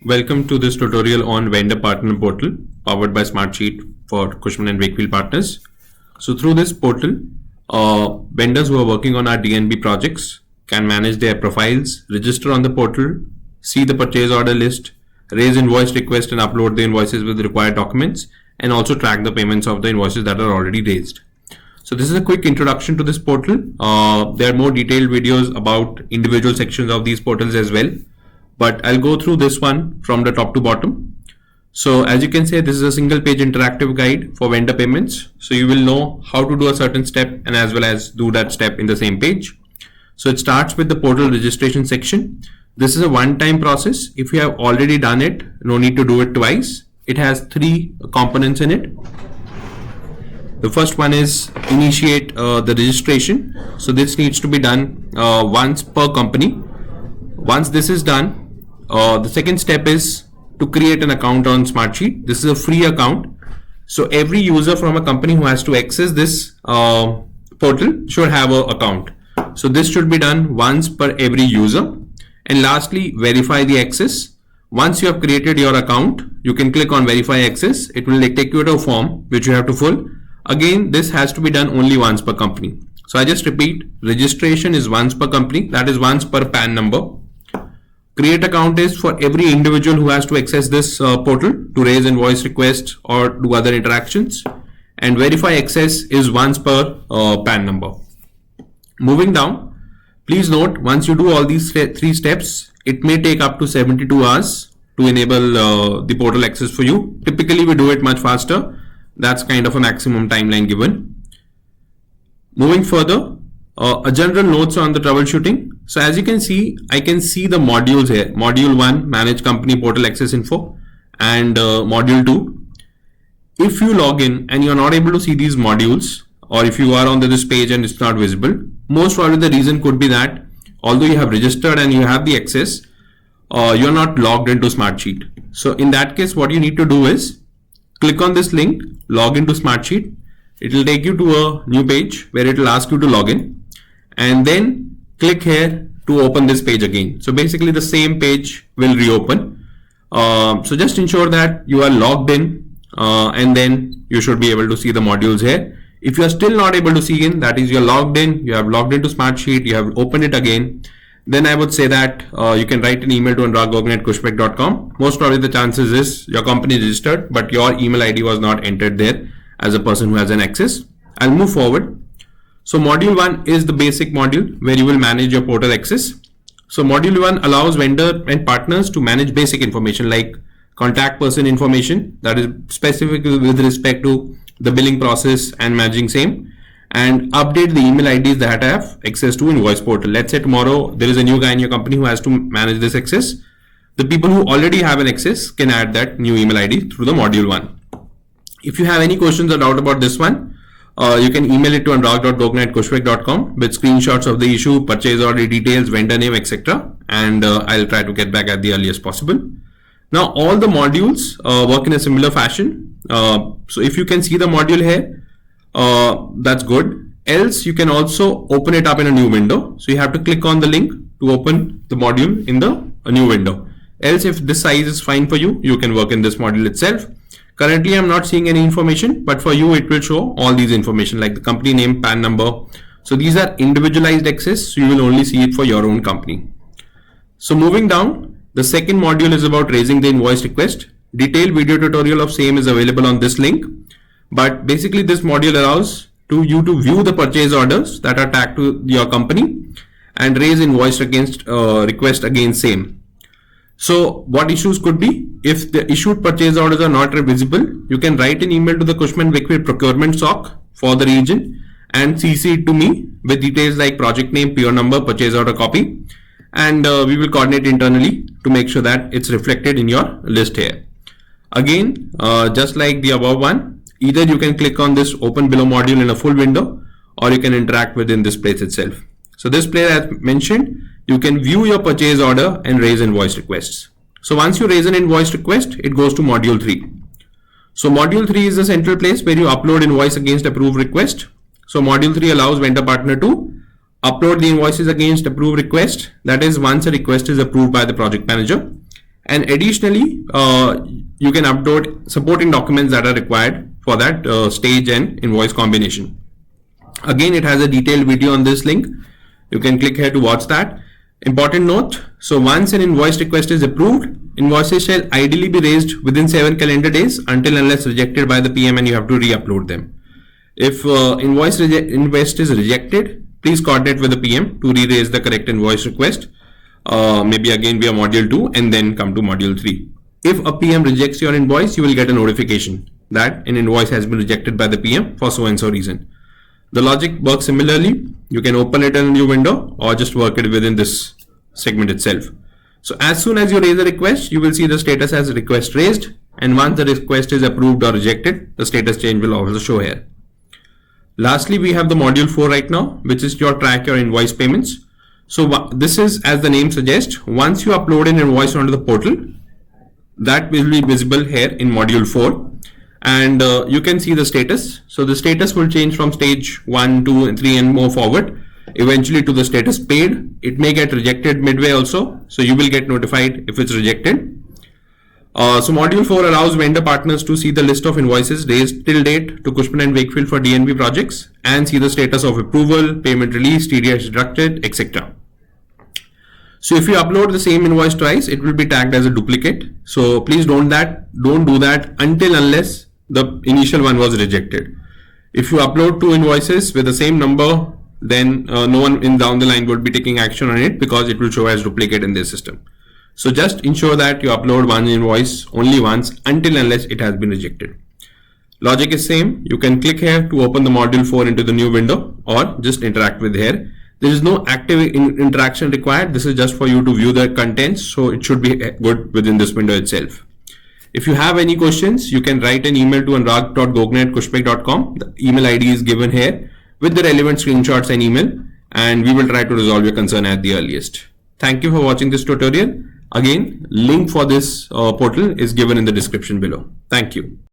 Welcome to this tutorial on Vendor Partner Portal powered by Smartsheet for Cushman and Wakefield Partners. So through this portal, vendors who are working on our DNB projects can manage their profiles, register on the portal, see the purchase order list, raise invoice request and upload the invoices with the required documents, and also track the payments of the invoices that are already raised. So this is a quick introduction to this portal. There are more detailed videos about individual sections of these portals as well, but I'll go through this one from the top to bottom. So as you can see, this is a single page interactive guide for vendor payments. So you will know how to do a certain step and as well as do that step in the same page. So it starts with the portal registration section. This is a one-time process. If you have already done it, no need to do it twice. It has three components in it. The first one is initiate the registration. So this needs to be done once per company. Once this is done, the second step is to create an account on Smartsheet. This is a free account. So every user from a company who has to access this portal should have an account. So this should be done once per every user. And lastly, verify the access. Once you have created your account, you can click on verify access. It will take you to a form which you have to fill. Again, this has to be done only once per company. So I just repeat, registration is once per company, that is once per PAN number. Create account is for every individual who has to access this portal to raise invoice requests or do other interactions. And verify access is once per PAN number. Moving down, please note, once you do all these three steps, it may take up to 72 hours to enable the portal access for you. Typically, we do it much faster. That's kind of a maximum timeline given. Moving further, a general notes on the troubleshooting. So as you can see, I can see the modules here. Module 1, manage company portal access info, and module 2. If you log in and you're not able to see these modules, or if you are on this page and it's not visible, most probably the reason could be that although you have registered and you have the access, you're not logged into Smartsheet. So in that case, what you need to do is click on this link, log into Smartsheet. It will take you to a new page where it will ask you to log in, and then click here to open this page again. So basically the same page will reopen. So just ensure that you are logged in and then you should be able to see the modules here. If you are still not able to see in, that is you're logged in, you have logged into Smartsheet, you have opened it again, then I would say that you can write an email to Anurag.Gogna@cushman.com. Most probably the chances is your company registered, but your email ID was not entered there as a person who has an access. I'll move forward. So module 1 is the basic module where you will manage your portal access. So module 1 allows vendor and partners to manage basic information like contact person information, that is specific with respect to the billing process and managing same, and update the email IDs that have access to invoice portal. Let's say tomorrow there is a new guy in your company who has to manage this access. The people who already have an access can add that new email ID through the module 1. If you have any questions or doubt about this one, you can email it to Anurag.Gogna@cushman.com with screenshots of the issue, purchase order details, vendor name, etc. And I'll try to get back at the earliest possible. Now all the modules work in a similar fashion. So if you can see the module here, that's good. Else you can also open it up in a new window. So you have to click on the link to open the module in a new window. Else if this size is fine for you, you can work in this module itself. Currently, I'm not seeing any information, but for you, it will show all these information like the company name, PAN number. So these are individualized access, so you will only see it for your own company. So moving down, the second module is about raising the invoice request. Detailed video tutorial of same is available on this link. But basically, this module allows you to view the purchase orders that are tagged to your company and raise invoice against request against same. So what issues could be? If the issued purchase orders are not visible, you can write an email to the Cushman Wakefield procurement SOC for the region and CC it to me with details like project name, PO number, purchase order copy, and we will coordinate internally to make sure that it's reflected in your list here. Again, just like the above one, either you can click on this open below module in a full window, or you can interact within this place itself. So this place, as mentioned, you can view your purchase order and raise invoice requests. So once you raise an invoice request, it goes to module 3. So module 3 is the central place where you upload invoice against approved request. So module 3 allows vendor partner to upload the invoices against approved request. That is, once a request is approved by the project manager, And additionally, you can upload supporting documents that are required for that stage and invoice combination. Again, it has a detailed video on this link. You can click here to watch that. Important note, so once an invoice request is approved, invoices shall ideally be raised within 7 calendar days until unless rejected by the PM and you have to re-upload them. If invoice is rejected, please coordinate with the PM to re-raise the correct invoice request. Maybe again via module 2 and then come to module 3. If a PM rejects your invoice, you will get a notification that an invoice has been rejected by the PM for so and so reason. The logic works similarly. You can open it in a new window or just work it within this segment itself. So as soon as you raise a request, you will see the status as request raised, and once the request is approved or rejected, the status change will also show here. Lastly, we have the module 4 right now, which is your track your invoice payments. So this is, as the name suggests, once you upload an invoice onto the portal, that will be visible here in module 4. And you can see the status. So the status will change from stage 1, 2, and 3 and more forward, eventually to the status paid. It may get rejected midway also, so you will get notified if it's rejected. So module 4 allows vendor partners to see the list of invoices raised till date to Cushman & Wakefield for DNB projects and see the status of approval, payment released, TDS deducted, etc. So if you upload the same invoice twice, it will be tagged as a duplicate. So please don't do that until unless the initial one was rejected. If you upload 2 invoices with the same number, then no one in down the line would be taking action on it because it will show as duplicate in their system. So just ensure that you upload one invoice only once until unless it has been rejected. Logic is same. You can click here to open the module 4 into the new window or just interact with here. There is no active interaction required. This is just for you to view the contents, so it should be good within this window itself. If you have any questions, you can write an email to Anurag.Gogna@cushpec.com. The email ID is given here with the relevant screenshots and email, and we will try to resolve your concern at the earliest. Thank you for watching this tutorial. Again, link for this portal is given in the description below. Thank you.